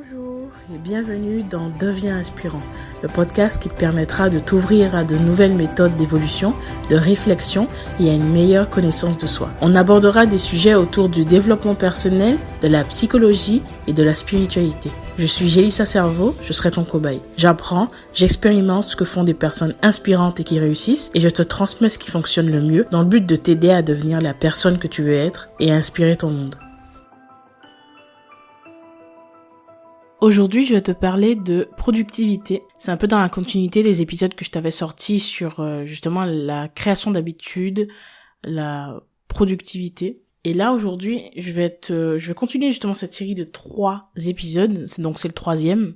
Bonjour et bienvenue dans Deviens inspirant, le podcast qui te permettra de t'ouvrir à de nouvelles méthodes d'évolution, de réflexion et à une meilleure connaissance de soi. On abordera des sujets autour du développement personnel, de la psychologie et de la spiritualité. Je suis Jélissa Cerveau, je serai ton cobaye. J'apprends, j'expérimente ce que font des personnes inspirantes et qui réussissent et je te transmets ce qui fonctionne le mieux dans le but de t'aider à devenir la personne que tu veux être et à inspirer ton monde. Aujourd'hui, je vais te parler de productivité. C'est un peu dans la continuité des épisodes que je t'avais sortis sur justement la création d'habitudes, la productivité. Et là, aujourd'hui, je vais continuer justement cette série de 3 épisodes. Donc, c'est le 3e.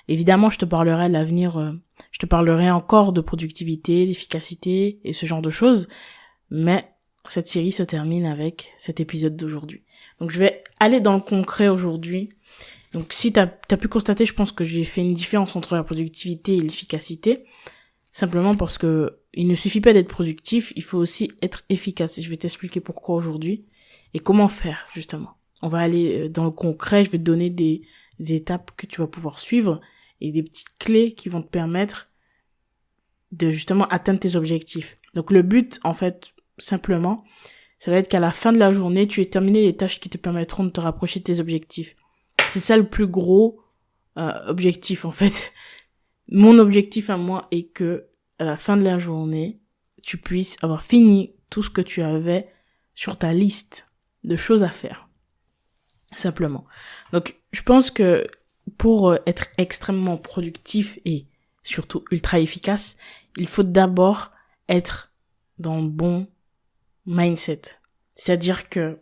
Évidemment, je te parlerai à l'avenir, je te parlerai encore de productivité, d'efficacité et ce genre de choses. Mais cette série se termine avec cet épisode d'aujourd'hui. Donc, je vais aller dans le concret aujourd'hui. Donc si t'as pu constater, je pense que j'ai fait une différence entre la productivité et l'efficacité, simplement parce que il ne suffit pas d'être productif, il faut aussi être efficace. Et je vais t'expliquer pourquoi aujourd'hui et comment faire justement. On va aller dans le concret, je vais te donner des étapes que tu vas pouvoir suivre et des petites clés qui vont te permettre de justement atteindre tes objectifs. Donc le but, en fait, simplement, ça va être qu'à la fin de la journée, tu aies terminé les tâches qui te permettront de te rapprocher de tes objectifs. C'est ça le plus gros objectif en fait. Mon objectif à moi est que à la fin de la journée, tu puisses avoir fini tout ce que tu avais sur ta liste de choses à faire. Simplement. Donc, je pense que pour être extrêmement productif et surtout ultra efficace, il faut d'abord être dans le bon mindset. C'est-à-dire qu'il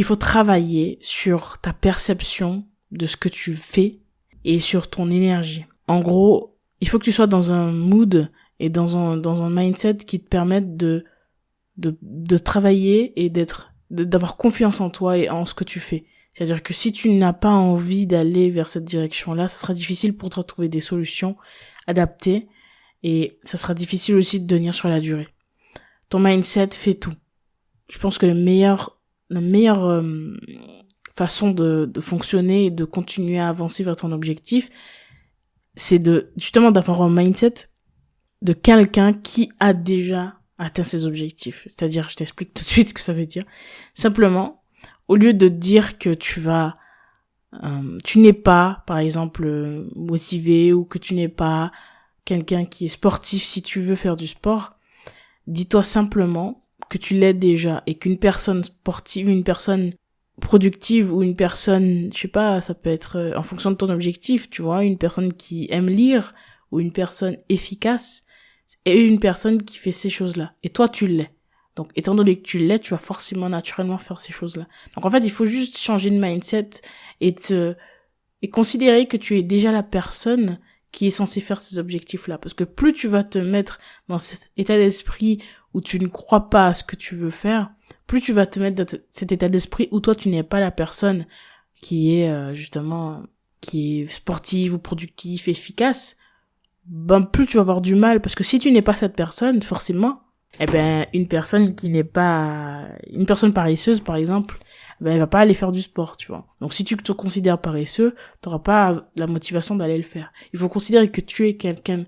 faut travailler sur ta perception de ce que tu fais et sur ton énergie. En gros, il faut que tu sois dans un mood et dans un mindset qui te permette de travailler et d'avoir confiance en toi et en ce que tu fais. C'est-à-dire que si tu n'as pas envie d'aller vers cette direction-là, ce sera difficile pour toi de trouver des solutions adaptées et ça sera difficile aussi de tenir sur la durée. Ton mindset fait tout. Je pense que la meilleure façon de fonctionner et de continuer à avancer vers ton objectif, c'est justement d'avoir un mindset de quelqu'un qui a déjà atteint ses objectifs. C'est-à-dire, je t'explique tout de suite ce que ça veut dire. Simplement, au lieu de dire que tu n'es pas, par exemple, motivé ou que tu n'es pas quelqu'un qui est sportif si tu veux faire du sport, dis-toi simplement que tu l'es déjà et qu'une personne sportive, une personne productive ou une personne, je sais pas, ça peut être en fonction de ton objectif, tu vois, une personne qui aime lire ou une personne efficace et une personne qui fait ces choses-là. Et toi, tu l'es. Donc, étant donné que tu l'es, tu vas forcément naturellement faire ces choses-là. Donc, en fait, il faut juste changer de mindset et considérer que tu es déjà la personne qui est censée faire ces objectifs-là. Parce que plus tu vas te mettre dans cet état d'esprit où tu ne crois pas à ce que tu veux faire, plus tu vas te mettre dans cet état d'esprit où toi tu n'es pas la personne qui est justement qui est sportive ou productive, efficace, plus tu vas avoir du mal parce que si tu n'es pas cette personne, forcément, une personne paresseuse par exemple, elle va pas aller faire du sport, tu vois. Donc si tu te considères paresseux, t'auras pas la motivation d'aller le faire. Il faut considérer que tu es quelqu'un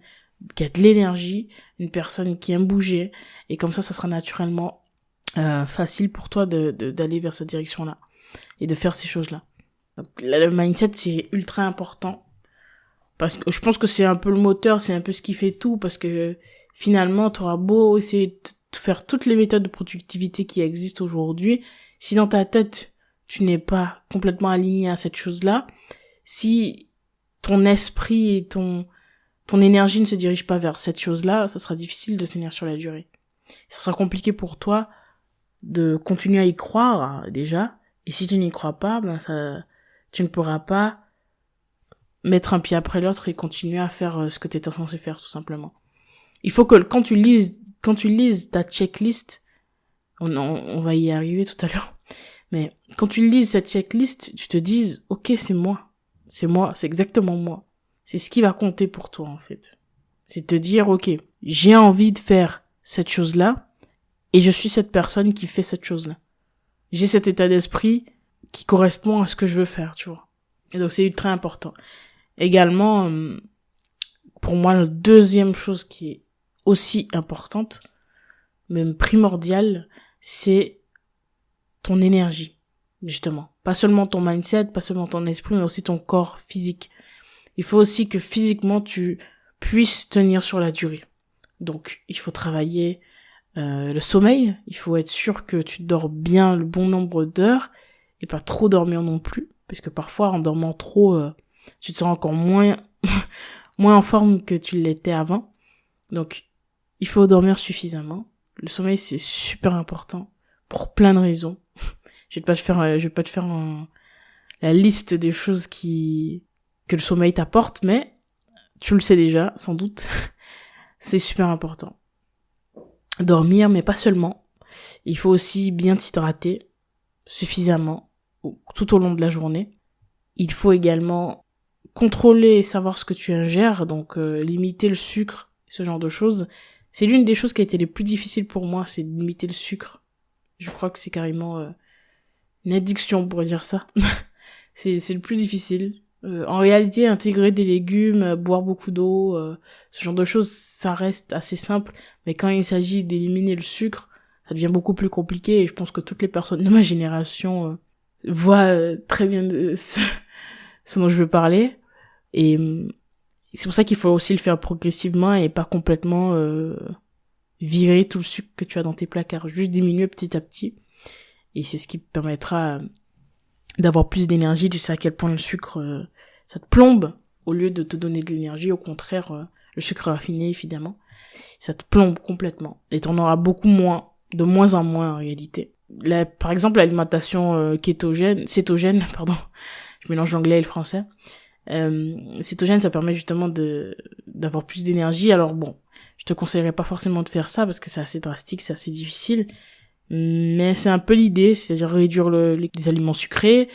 qui a de l'énergie, une personne qui aime bouger, et comme ça sera naturellement facile pour toi d'aller vers cette direction-là et de faire ces choses-là. Donc le mindset, c'est ultra important parce que je pense que c'est un peu le moteur, c'est un peu ce qui fait tout, parce que finalement, t'auras beau essayer de faire toutes les méthodes de productivité qui existent aujourd'hui, si dans ta tête, tu n'es pas complètement aligné à cette chose-là, si ton esprit et ton énergie ne se dirige pas vers cette chose-là, ça sera difficile de tenir sur la durée. Ça sera compliqué pour toi de continuer à y croire, déjà. Et si tu n'y crois pas, tu ne pourras pas mettre un pied après l'autre et continuer à faire ce que tu étais censé faire, tout simplement. Il faut que quand tu lises ta checklist, on va y arriver tout à l'heure, mais quand tu lises cette checklist, tu te dises, ok, c'est moi, c'est exactement moi. C'est ce qui va compter pour toi, en fait. C'est te dire, ok, j'ai envie de faire cette chose-là, et je suis cette personne qui fait cette chose-là. J'ai cet état d'esprit qui correspond à ce que je veux faire, tu vois. Et donc c'est très important. Également, pour moi, la deuxième chose qui est aussi importante, même primordiale, c'est ton énergie, justement. Pas seulement ton mindset, pas seulement ton esprit, mais aussi ton corps physique. Il faut aussi que physiquement, tu puisses tenir sur la durée. Donc, il faut travailler le sommeil. Il faut être sûr que tu dors bien le bon nombre d'heures et pas trop dormir non plus. Parce que parfois, en dormant trop, tu te sens encore moins en forme que tu l'étais avant. Donc, il faut dormir suffisamment. Le sommeil, c'est super important pour plein de raisons. Je vais pas te faire la liste des choses que le sommeil t'apporte, mais tu le sais déjà, sans doute. C'est super important. Dormir, mais pas seulement. Il faut aussi bien t'hydrater suffisamment tout au long de la journée. Il faut également contrôler et savoir ce que tu ingères, donc limiter le sucre, ce genre de choses. C'est l'une des choses qui a été les plus difficiles pour moi, c'est de limiter le sucre. Je crois que c'est carrément une addiction, on pourrait dire ça. c'est le plus difficile. En réalité, intégrer des légumes, boire beaucoup d'eau, ce genre de choses, ça reste assez simple. Mais quand il s'agit d'éliminer le sucre, ça devient beaucoup plus compliqué. Et je pense que toutes les personnes de ma génération voient très bien ce dont je veux parler. Et c'est pour ça qu'il faut aussi le faire progressivement et pas complètement virer tout le sucre que tu as dans tes placards. Juste diminuer petit à petit. Et c'est ce qui permettra d'avoir plus d'énergie. Tu sais à quel point le sucre, ça te plombe au lieu de te donner de l'énergie. Au contraire, le sucre raffiné, évidemment, ça te plombe complètement. Et t'en auras beaucoup moins, de moins en moins en réalité. Par exemple, l'alimentation cétogène, pardon, je mélange l'anglais et le français. Cétogène, ça permet justement d'avoir plus d'énergie. Alors bon, je te conseillerais pas forcément de faire ça parce que c'est assez drastique, c'est assez difficile. Mais c'est un peu l'idée, c'est-à-dire réduire les aliments sucrés,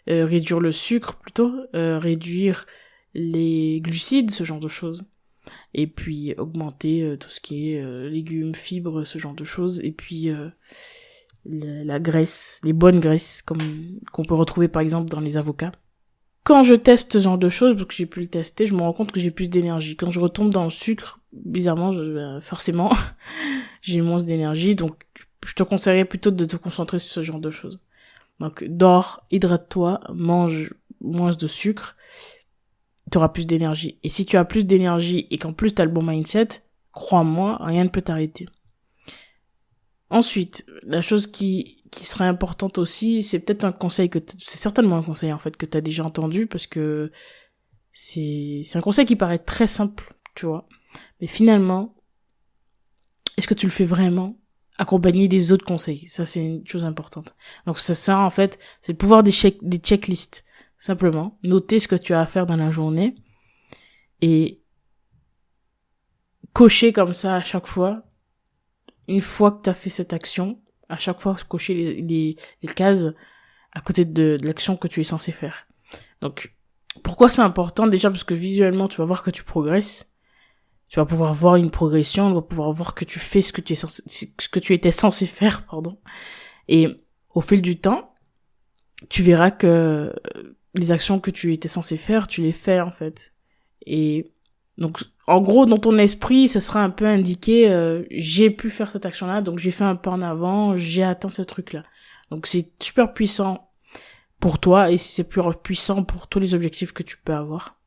réduire le sucre plutôt, réduire les glucides, ce genre de choses. Et puis augmenter tout ce qui est légumes, fibres, ce genre de choses. Et puis la graisse, les bonnes graisses qu'on peut retrouver par exemple dans les avocats. Quand je teste ce genre de choses, parce que j'ai pu le tester, je me rends compte que j'ai plus d'énergie. Quand je retombe dans le sucre, bizarrement, forcément, j'ai moins d'énergie. Donc, je te conseillerais plutôt de te concentrer sur ce genre de choses. Donc, dors, hydrate-toi, mange moins de sucre, tu auras plus d'énergie. Et si tu as plus d'énergie et qu'en plus tu as le bon mindset, crois-moi, rien ne peut t'arrêter. Ensuite, la chose qui serait importante aussi, c'est peut-être un conseil c'est certainement un conseil en fait que t'as déjà entendu parce que c'est un conseil qui paraît très simple, tu vois. Mais finalement, est-ce que tu le fais vraiment accompagné des autres conseils? Ça, c'est une chose importante. Donc ça en fait, c'est le pouvoir des checklists. Simplement, noter ce que tu as à faire dans la journée et cocher comme ça à chaque fois. Une fois que tu as fait cette action, à chaque fois, cocher les cases à côté de l'action que tu es censé faire. Donc, pourquoi c'est important? Déjà parce que visuellement, tu vas voir que tu progresses. Tu vas pouvoir voir une progression, tu vas pouvoir voir que tu fais ce que tu étais censé faire, pardon. Et au fil du temps, tu verras que les actions que tu étais censé faire, tu les fais en fait. Et donc, en gros, dans ton esprit, ça sera un peu indiqué, j'ai pu faire cette action-là, donc j'ai fait un pas en avant, j'ai atteint ce truc-là. Donc c'est super puissant pour toi et c'est plus puissant pour tous les objectifs que tu peux avoir.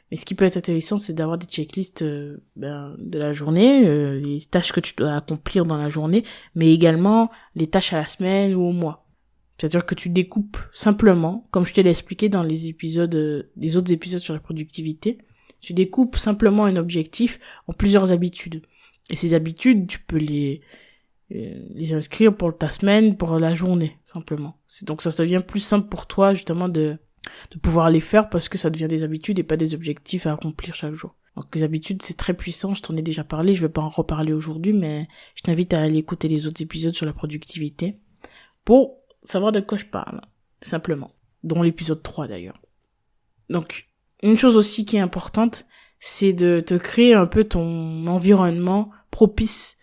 Mais ce qui peut être intéressant, c'est d'avoir des checklists de la journée, les tâches que tu dois accomplir dans la journée, mais également les tâches à la semaine ou au mois. C'est-à-dire que tu découpes simplement, comme je te l'ai expliqué dans les autres épisodes sur la productivité, tu découpes simplement un objectif en plusieurs habitudes. Et ces habitudes, tu peux les inscrire pour ta semaine, pour la journée, simplement. Donc ça devient plus simple pour toi, justement, de pouvoir les faire parce que ça devient des habitudes et pas des objectifs à accomplir chaque jour. Donc les habitudes, c'est très puissant, je t'en ai déjà parlé, je vais pas en reparler aujourd'hui, mais je t'invite à aller écouter les autres épisodes sur la productivité pour savoir de quoi je parle, simplement. Dont l'épisode 3 d'ailleurs. Donc, une chose aussi qui est importante, c'est de te créer un peu ton environnement propice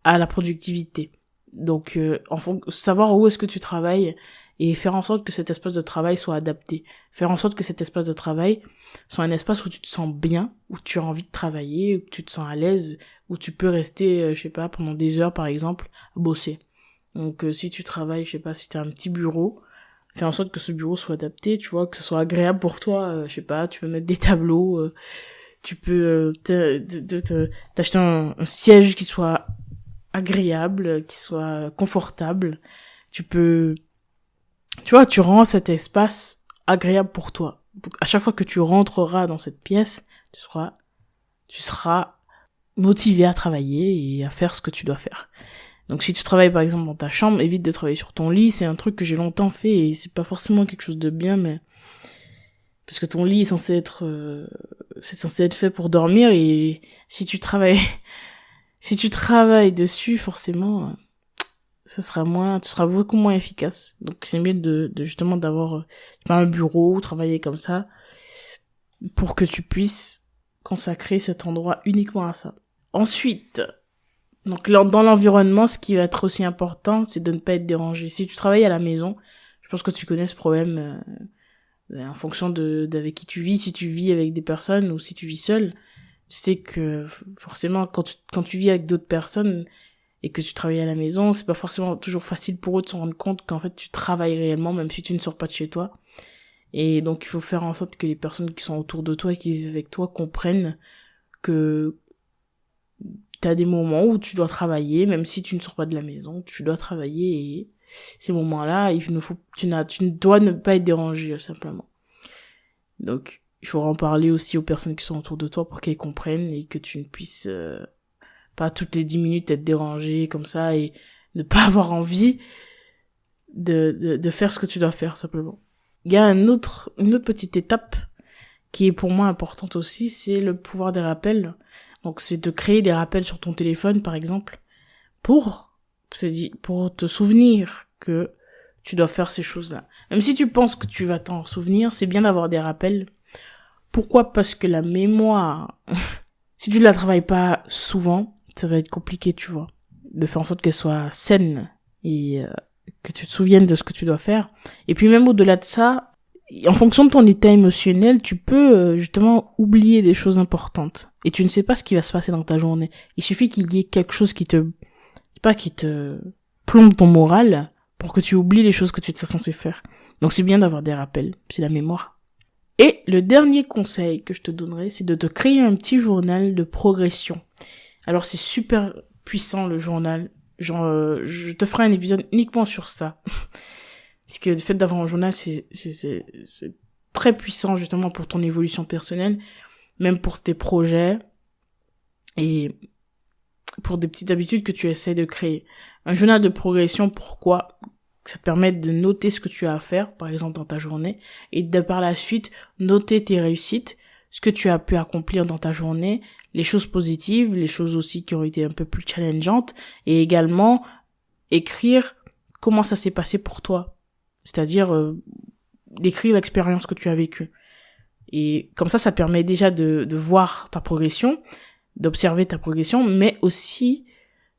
à la productivité. Donc, savoir où est-ce que tu travailles et faire en sorte que cet espace de travail soit adapté. Faire en sorte que cet espace de travail soit un espace où tu te sens bien, où tu as envie de travailler, où tu te sens à l'aise, où tu peux rester, je sais pas, pendant des heures par exemple, à bosser. Donc si tu travailles, je sais pas, si t'as un petit bureau, fais en sorte que ce bureau soit adapté, tu vois, que ce soit agréable pour toi, je sais pas, tu peux mettre des tableaux, tu peux t'acheter un siège qui soit agréable, qui soit confortable. Tu peux, tu vois, tu rends cet espace agréable pour toi. Donc, à chaque fois que tu rentreras dans cette pièce, tu seras motivé à travailler et à faire ce que tu dois faire. Donc si tu travailles par exemple dans ta chambre, évite de travailler sur ton lit. C'est un truc que j'ai longtemps fait et c'est pas forcément quelque chose de bien, mais parce que ton lit est censé être c'est censé être fait pour dormir, et si tu travailles dessus, forcément tu seras beaucoup moins efficace. Donc c'est mieux de justement d'avoir un bureau, travailler comme ça, pour que tu puisses consacrer cet endroit uniquement à ça. Ensuite, donc dans l'environnement, ce qui va être aussi important, c'est de ne pas être dérangé. Si tu travailles à la maison, je pense que tu connais ce problème en fonction d'avec qui tu vis. Si tu vis avec des personnes ou si tu vis seul, tu sais que forcément quand tu vis avec d'autres personnes et que tu travailles à la maison, c'est pas forcément toujours facile pour eux de se rendre compte qu'en fait tu travailles réellement, même si tu ne sors pas de chez toi. Et donc il faut faire en sorte que les personnes qui sont autour de toi et qui vivent avec toi comprennent que t'as des moments où tu dois travailler, même si tu ne sors pas de la maison, tu dois travailler, et ces moments-là, tu ne dois ne pas être dérangé, simplement. Donc, il faut en parler aussi aux personnes qui sont autour de toi pour qu'elles comprennent et que tu ne puisses pas toutes les 10 minutes être dérangé comme ça et ne pas avoir envie de faire ce que tu dois faire, simplement. Il y a une autre petite étape qui est pour moi importante aussi, c'est le pouvoir des rappels. Donc c'est de créer des rappels sur ton téléphone, par exemple, pour te souvenir que tu dois faire ces choses-là. Même si tu penses que tu vas t'en souvenir, c'est bien d'avoir des rappels. Pourquoi ? Parce que la mémoire, si tu ne la travailles pas souvent, ça va être compliqué, tu vois, de faire en sorte qu'elle soit saine et que tu te souviennes de ce que tu dois faire. Et puis même au-delà de ça, en fonction de ton état émotionnel, tu peux justement oublier des choses importantes. Et tu ne sais pas ce qui va se passer dans ta journée. Il suffit qu'il y ait quelque chose qui te plombe ton moral pour que tu oublies les choses que tu étais censé faire. Donc c'est bien d'avoir des rappels, c'est la mémoire. Et le dernier conseil que je te donnerai, c'est de te créer un petit journal de progression. Alors c'est super puissant le journal. Genre, je te ferai un épisode uniquement sur ça. Parce que le fait d'avoir un journal, c'est très puissant justement pour ton évolution personnelle, même pour tes projets et pour des petites habitudes que tu essaies de créer. Un journal de progression, pourquoi ? Ça te permet de noter ce que tu as à faire, par exemple dans ta journée, et de par la suite noter tes réussites, ce que tu as pu accomplir dans ta journée, les choses positives, les choses aussi qui ont été un peu plus challengeantes, et également écrire comment ça s'est passé pour toi. C'est-à-dire d'écrire l'expérience que tu as vécue. Et comme ça permet déjà de voir ta progression, d'observer ta progression, mais aussi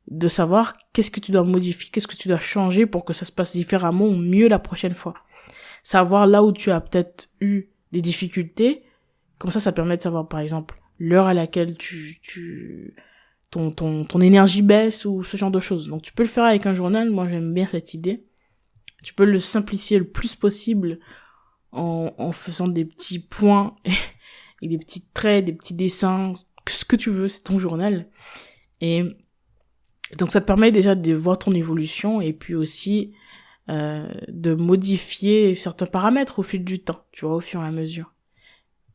de savoir qu'est-ce que tu dois modifier, qu'est-ce que tu dois changer pour que ça se passe différemment ou mieux la prochaine fois. Savoir là où tu as peut-être eu des difficultés, comme ça permet de savoir par exemple l'heure à laquelle ton énergie baisse ou ce genre de choses. Donc tu peux le faire avec un journal, moi j'aime bien cette idée. Tu peux le simplifier le plus possible en faisant des petits points et des petits traits, des petits dessins, ce que tu veux, c'est ton journal. Et donc ça te permet déjà de voir ton évolution et puis aussi de modifier certains paramètres au fil du temps, tu vois, au fur et à mesure.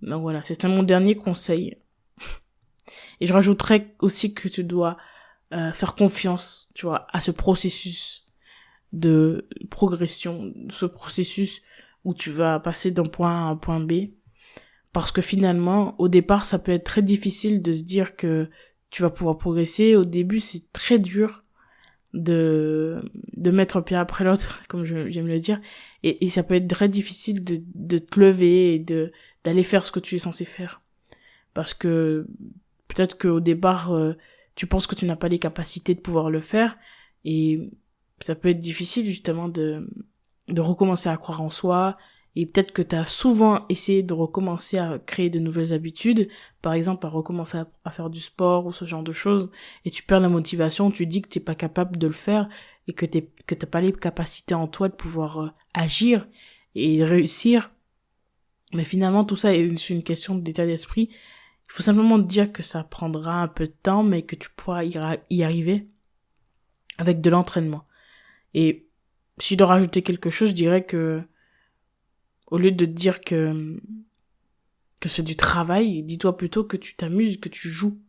Donc voilà, c'était mon dernier conseil. Et je rajouterais aussi que tu dois faire confiance, tu vois, à ce processus de progression, ce processus où tu vas passer d'un point A à un point B. Parce que finalement, au départ, ça peut être très difficile de se dire que tu vas pouvoir progresser. Au début, c'est très dur de mettre un pied après l'autre, comme j'aime le dire. Et ça peut être très difficile de te lever et d'aller faire ce que tu es censé faire. Parce que peut-être qu'au départ, tu penses que tu n'as pas les capacités de pouvoir le faire. Et ça peut être difficile justement de recommencer à croire en soi, et peut-être que tu as souvent essayé de recommencer à créer de nouvelles habitudes, par exemple à recommencer à faire du sport ou ce genre de choses, et tu perds la motivation, tu dis que t'es pas capable de le faire, et que t'as pas les capacités en toi de pouvoir agir et réussir. Mais finalement, tout ça c'est une question d'état d'esprit. Il faut simplement te dire que ça prendra un peu de temps, mais que tu pourras y arriver avec de l'entraînement. Et si je dois rajouter quelque chose, je dirais que au lieu de te dire que c'est du travail, dis-toi plutôt que tu t'amuses, que tu joues.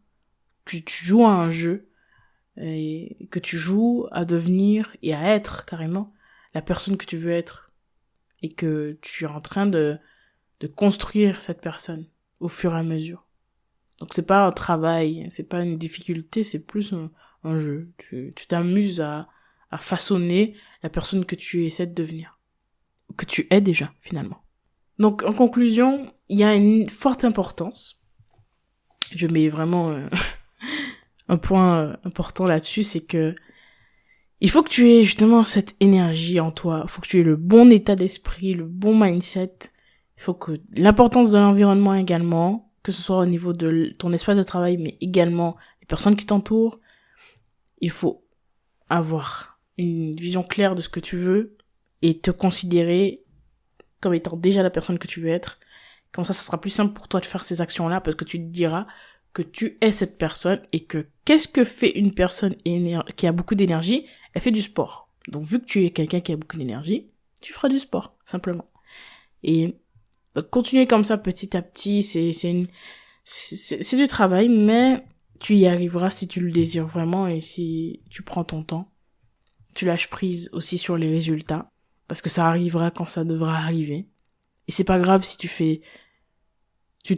Que tu joues à un jeu, et que tu joues à devenir et à être carrément la personne que tu veux être. Et que tu es en train de construire cette personne au fur et à mesure. Donc c'est pas un travail, c'est pas une difficulté, c'est plus un jeu. Tu t'amuses à façonner la personne que tu essaies de devenir. Que tu es déjà, finalement. Donc, en conclusion, il y a une forte importance. Je mets vraiment un point important là-dessus, c'est que il faut que tu aies justement cette énergie en toi. Il faut que tu aies le bon état d'esprit, le bon mindset. Il faut que l'importance de l'environnement également, que ce soit au niveau de ton espace de travail, mais également les personnes qui t'entourent. Il faut avoir une vision claire de ce que tu veux et te considérer comme étant déjà la personne que tu veux être. Comme ça sera plus simple pour toi de faire ces actions-là parce que tu te diras que tu es cette personne et que qu'est-ce que fait une personne qui a beaucoup d'énergie? Elle fait du sport. Donc vu que tu es quelqu'un qui a beaucoup d'énergie, tu feras du sport, simplement. Et continuer comme ça petit à petit, c'est du travail, mais tu y arriveras si tu le désires vraiment et si tu prends ton temps. Tu lâches prise aussi sur les résultats. Parce que ça arrivera quand ça devra arriver. Et c'est pas grave si tu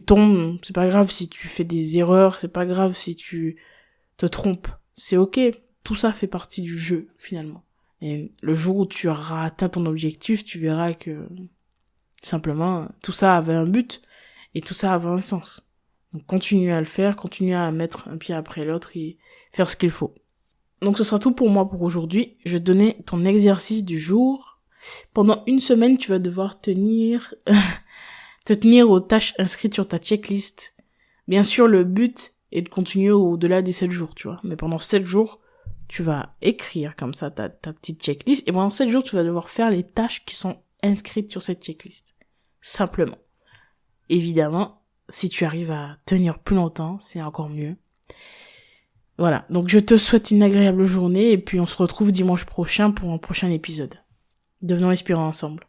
tombes, c'est pas grave si tu fais des erreurs, c'est pas grave si tu te trompes. C'est ok. Tout ça fait partie du jeu, finalement. Et le jour où tu auras atteint ton objectif, tu verras que, simplement, tout ça avait un but, et tout ça avait un sens. Donc continue à le faire, continue à mettre un pied après l'autre et faire ce qu'il faut. Donc ce sera tout pour moi pour aujourd'hui. Je vais te donner ton exercice du jour. Pendant une semaine, tu vas devoir te tenir aux tâches inscrites sur ta checklist. Bien sûr, le but est de continuer au-delà des 7 jours, tu vois. Mais pendant 7 jours, tu vas écrire comme ça ta petite checklist. Et pendant 7 jours, tu vas devoir faire les tâches qui sont inscrites sur cette checklist. Simplement. Évidemment, si tu arrives à tenir plus longtemps, c'est encore mieux. Voilà. Donc, je te souhaite une agréable journée et puis on se retrouve dimanche prochain pour un prochain épisode. Devenons inspirants ensemble.